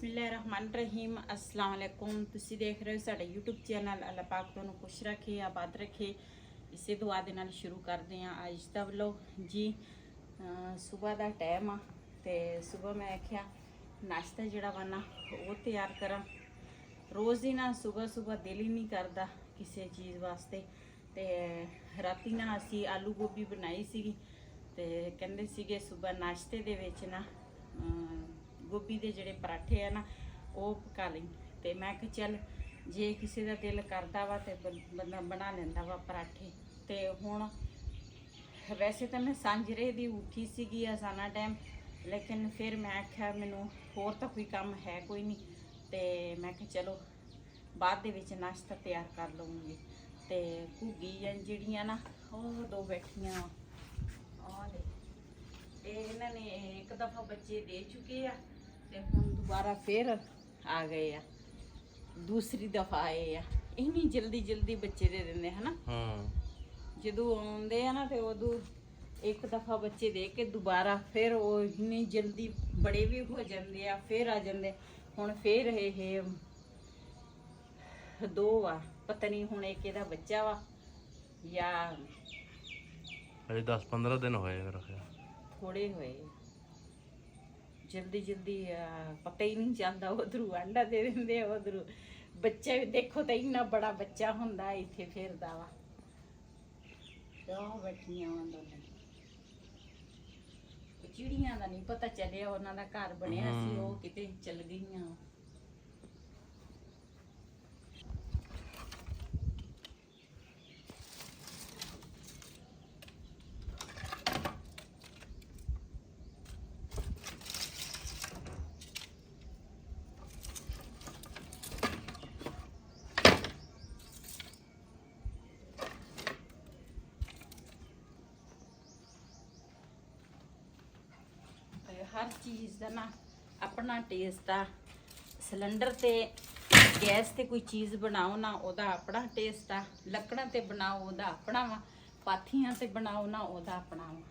बिस्मिल्लाहिर्रहमानिर्रहीम अस्सलाम वालेकुम। तुसी देख रहे हो साडा यूट्यूब चैनल। अल्लाह पाक तुहानू खुश रखे, आबाद रखे। इसे दुआ दे नाल शुरू करते हैं अज दा व्लॉग जी। सुबह का टाइम आ ते सुबह मैं आख्या नाश्ता जिहड़ा वा ना वो तैयार करा। रोज़ ही ना सुबह सुबह दिल ही नहीं करता किसी चीज़ वास्ते। ते राती ना असी आलू गोभी बनाई सीगी ते कहंदे सीगे सुबह नाश्ते दे विच ना गोभी के जोड़े पराठे है ना वो पका ली। तो मैं कि चल जे किसी का दिल करता वा तो बंदा बना लेंदा वा पराठे। तो हुण वैसे तो मैं सांजरे दी उठी सीगी असाना टाइम, लेकिन फिर मैं आख्या मैनू होर तो कोई काम है कोई नहीं। तो मैं कि चलो बाद दे विच नाश्ता तैयार कर लूँगी। तो घुग्गी जिहड़ियां ना वो दो बैठियां और इन्होंने एक दफ़ा बच्चे दे चुके आ ते हुण दोबारा फिर आ गए आ, दूसरी दफ़ा आए आ। इन्नी जल्दी जल्दी बच्चे दे देंगे है ना। जो आते हैं ना तो उदू एक दफ़ा बच्चे दे के दोबारा फिर वो इन्नी जल्दी बड़े भी हो जाते आ, फिर आ जाते। हुण फिर ये दो आ, पता नहीं हुण एक इहदा बच्चा वा या अजे 10-15 दिन होए मेरा ख्याल, थोड़े होए। जल्दी जल्दी पता ही नहीं चलता, उधरू अंडा दे देंगे उधरू बच्चा भी देखो तो इन्ना बड़ा बच्चा होंदा इत्थे फिरदा वा। तो बैठियां वा दोनों चिड़ियां दा नहीं पता चलिया, उन्हां दा घर बनिया सी वो किते चल गईयां। हर चीज़ का ना अपना टेस्ट आ। सिलेंडर ते गैस ते कोई चीज़ बनाओ ना ओदा अपना टेस्ट आ, लकड़ां ते बनाओ ओदा अपना वा, पाथियां ते बनाओ ना ओदा अपना वा।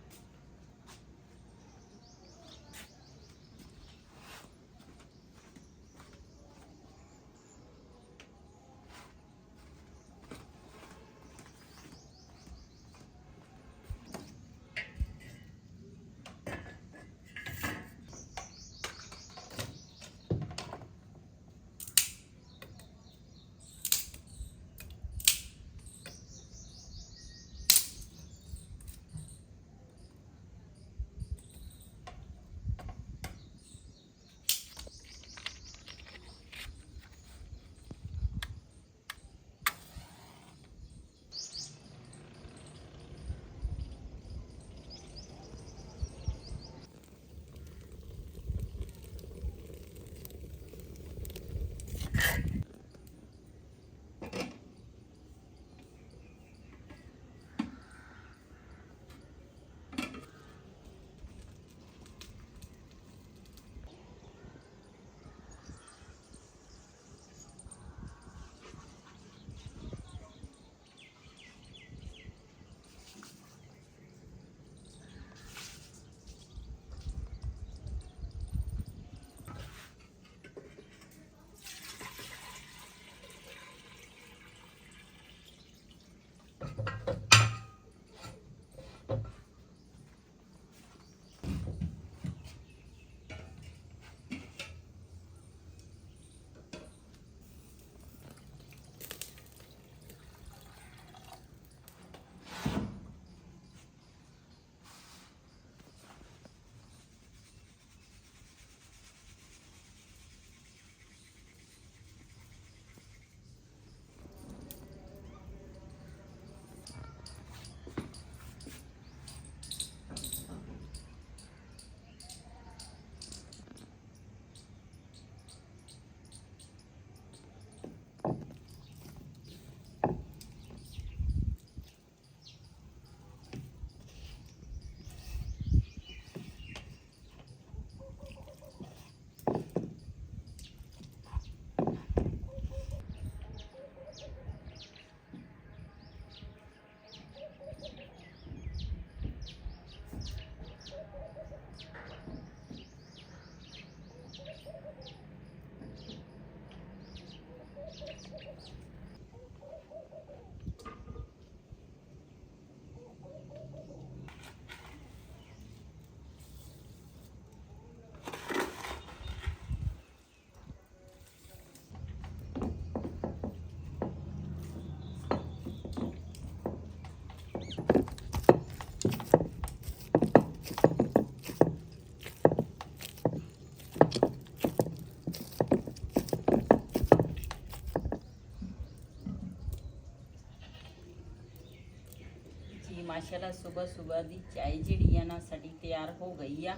ਮਾਸ਼ਾਅੱਲਾ ਸਵੇਰ ਦੀ ਚਾय ਜਿਹੜੀ ਆ ਨਾ ਸਾਡੀ ਤਿਆਰ ਹੋ ਗਈ ਆ।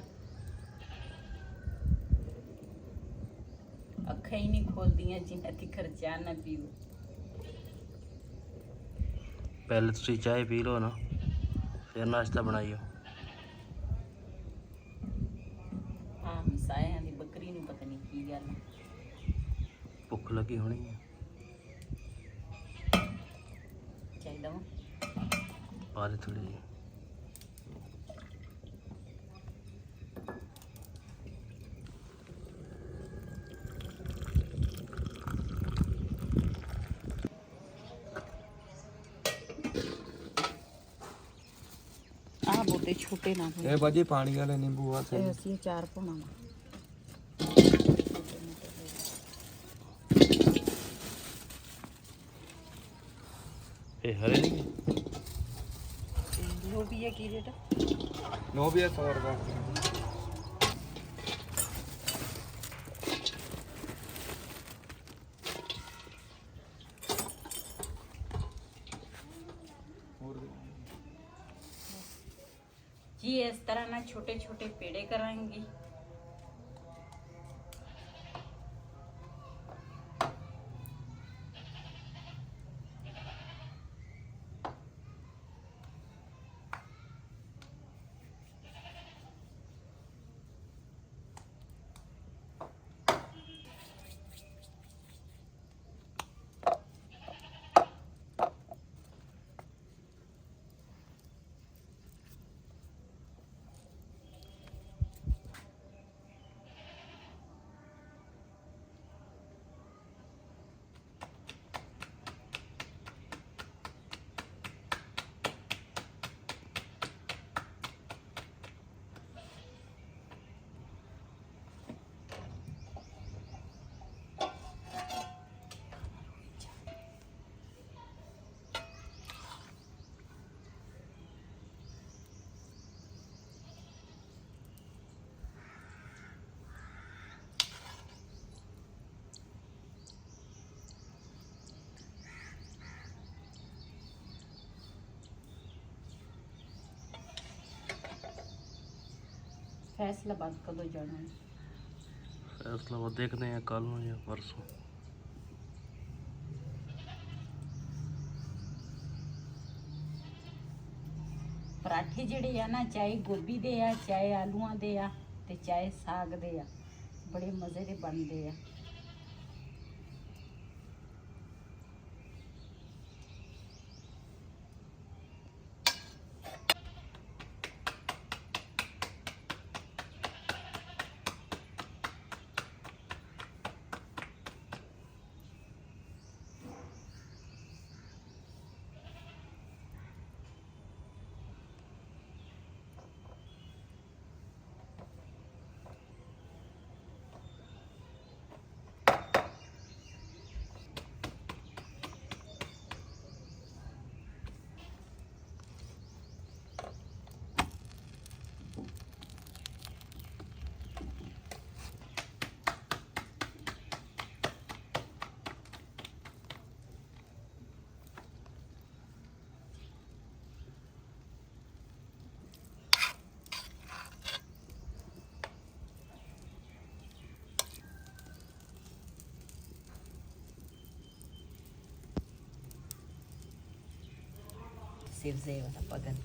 ਅੱਖਾਂ ਹੀ ਨਹੀਂ ਖੋਲਦੀਆਂ ਜਿੰਨਾ ਤੀਕਰ ਚਾਹ ਨਾ ਪੀਓ। ਪਹਿਲੇ ਤੁਸੀਂ ਚਾय ਪੀ ਲਓ ਨਾ, ਫਿਰ ਨਾਸ਼ਤਾ ਬਣਾਈਓ। ਹਾਂ ਮਿਸਾਇਆਂ ਦੀ ਬੱਕਰੀ ਨੂੰ ਪਤਾ ਨਹੀਂ ਕੀ ਗੱਲ ਆ। ਭੁੱਖ ਲੱਗੀ ਹੋਣੀ ਹੈ। ਚਾਹੀਦਾ ਵਾ ਪਾ ਦੇ ਥੋੜੀ ਜਿਹੀ। ਆਹ ਬੋਤੇ ਛੋਟੇ ਨਾ ਇਹ ਬਾਜੀ ਪਾਣੀ ਵਾਲੇ ਨਿੰਬੂ ਆ ਇਹ ਅਸੀਂ ਅਚਾਰ ਪਾਉਣਾ ਵਾ। ਇਹ ਹਰੇ ਨਹੀਂ ਲੋਬੀਆ ਕੀ ਰੇਟ? ਨੋ ਵੀ 100 ਰੁਪਏ। जी इस तरह ना छोटे छोटे पेड़े कराएंगे। फैसलाबाद कदों जाना है? फैसलाबाद देखते हैं कल या परसों। पराठे ਜਿਹੜੇ ਆ ਨਾ ਚਾਹੇ ਗੋਭੀ ਦੇ ਆ ਚਾਹੇ ਆਲੂਆਂ ਦੇ ਆ ਤੇ ਚਾਹੇ ਸਾਗ ਦੇ ਆ ਬੜੇ ਮਜ਼ੇ ਦੇ ਬਣਦੇ ਆ। Sirze वाला पगन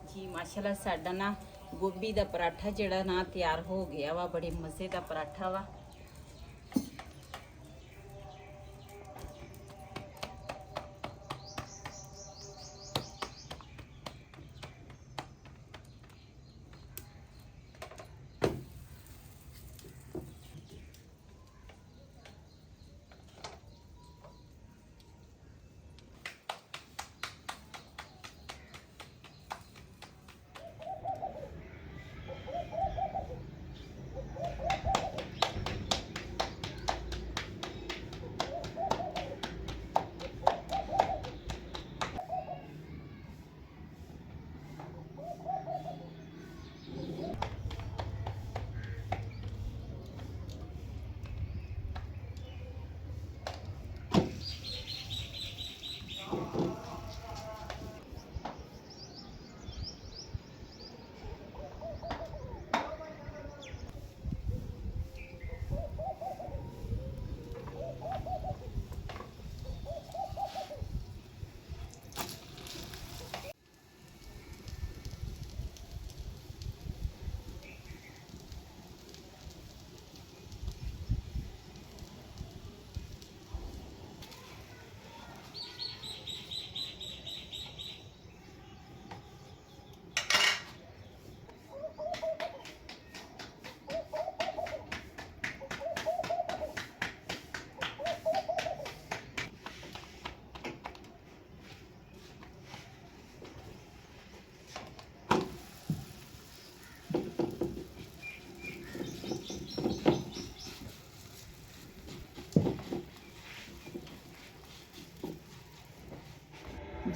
जी माशाल्लाह साडा ना गोभी का पराठा जड़ा ना तैयार हो गया वा। बड़े मज़े का पराठा वा।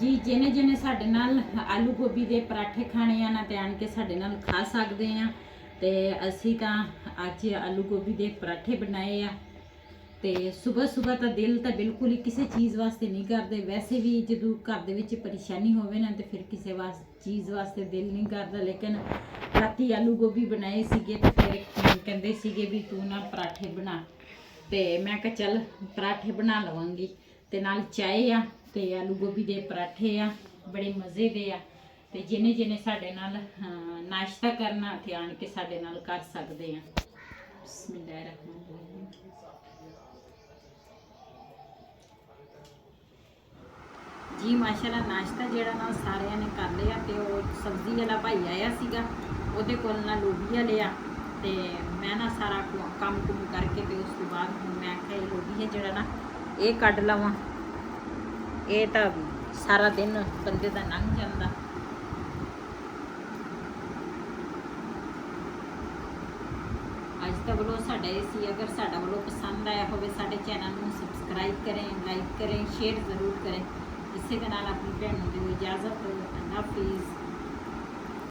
ਜੀ ਜਿਹਨੇ ਸਾਡੇ ਨਾਲ ਆਲੂ ਗੋਭੀ ਦੇ ਪਰਾਠੇ ਖਾਣੇ ਆ ਨਾ ਤੇ ਆਣ ਕੇ ਸਾਡੇ ਨਾਲ ਖਾ ਸਕਦੇ ਆ। ਤੇ ਅਸੀਂ ਤਾਂ ਅੱਜ ਆਲੂ ਗੋਭੀ ਦੇ ਪਰਾਠੇ ਬਣਾਏ ਆ। ਤੇ ਸਵੇਰ ਤਾਂ ਦਿਲ ਤਾਂ ਬਿਲਕੁਲ ਹੀ ਕਿਸੇ ਚੀਜ਼ ਵਾਸਤੇ ਨਹੀਂ ਕਰਦੇ। ਵੈਸੇ ਵੀ ਜਦੋਂ ਘਰ ਦੇ ਵਿੱਚ ਪਰੇਸ਼ਾਨੀ ਹੋਵੇ ਨਾ ਤੇ ਫਿਰ ਕਿਸੇ ਚੀਜ਼ ਵਾਸਤੇ ਦਿਲ ਨਹੀਂ ਕਰਦਾ। ਲੇਕਿਨ ਰਾਤੀ ਆਲੂ ਗੋਭੀ ਬਣਾਏ ਸੀਗੇ ਤੇ ਫਿਰ ਕਹਿੰਦੇ ਸੀਗੇ ਵੀ ਤੂੰ ਨਾ ਪਰਾਠੇ ਬਣਾ, ਤੇ ਮੈਂ ਕਿਹਾ ਚੱਲ ਪਰਾਠੇ ਬਣਾ ਲਵਾਂਗੀ। ਤੇ ਨਾਲ ਚਾਹ ਆ ਤੇ ਆਲੂ ਗੋਭੀ ਦੇ ਪਰਾਠੇ ਆ, ਬੜੇ ਮਜ਼ੇ ਦੇ ਆ। ਤੇ ਜਿਹਨੇ ਸਾਡੇ ਨਾਲ ਨਾਸ਼ਤਾ ਕਰਨਾ ਤੇ ਆਣ ਕੇ ਸਾਡੇ ਨਾਲ ਕਰ ਸਕਦੇ ਆ। ਬਿਸਮਿਲ੍ਲਾਹਿਰਰਹਿਮਾਨਿਰਰਹੀਮ। ਜੀ ਮਾਸ਼ਾਅੱਲਾ ਨਾਸ਼ਤਾ ਜਿਹੜਾ ਨਾ ਸਾਰਿਆਂ ਨੇ ਕਰ ਲਿਆ। ਤੇ ਉਹ ਸਬਜ਼ੀ ਵਾਲਾ ਭਾਈ ਆਇਆ ਸੀਗਾ, ਉਹਦੇ ਕੋਲ ਨਾ ਲੋਬੀਆ ਲਿਆ। ਤੇ ਮੈਂ ਨਾ ਸਾਰਾ ਕੰਮ ਕੁਮ ਕਰਕੇ ਤੇ ਉਸ ਤੋਂ ਬਾਅਦ ਹੁਣ ਮੈਂ ਕਿਹਾ ਇਹ ਲੋਬੀਆ ਜਿਹੜਾ ਨਾ ਇਹ ਕੱਢ ਲਵਾਂ। ਇਹ ਤਾਂ ਸਾਰਾ ਦਿਨ ਬੰਦੇ ਦਾ ਲੰਘ ਜਾਂਦਾ। ਅੱਜ ਦਾ ਵਲੋਗ ਸਾਡਾ ਇਹ ਸੀ। ਅਗਰ ਸਾਡਾ ਵਲੋਗ ਪਸੰਦ ਆਇਆ ਹੋਵੇ ਸਾਡੇ ਚੈਨਲ ਨੂੰ ਸਬਸਕ੍ਰਾਈਬ ਕरें, ਲਾਈਕ करें, ਸ਼ੇਅਰ ਜ਼ਰੂਰ ਕरें। ਇਸੇ ਦੇ ਨਾਲ ਆਪਣੀ ਭੈਣ ਨੂੰ ਦਿਓ ਇਜਾਜ਼ਤ। ਅੱਲਾਹ ਹਾਫਿਜ਼।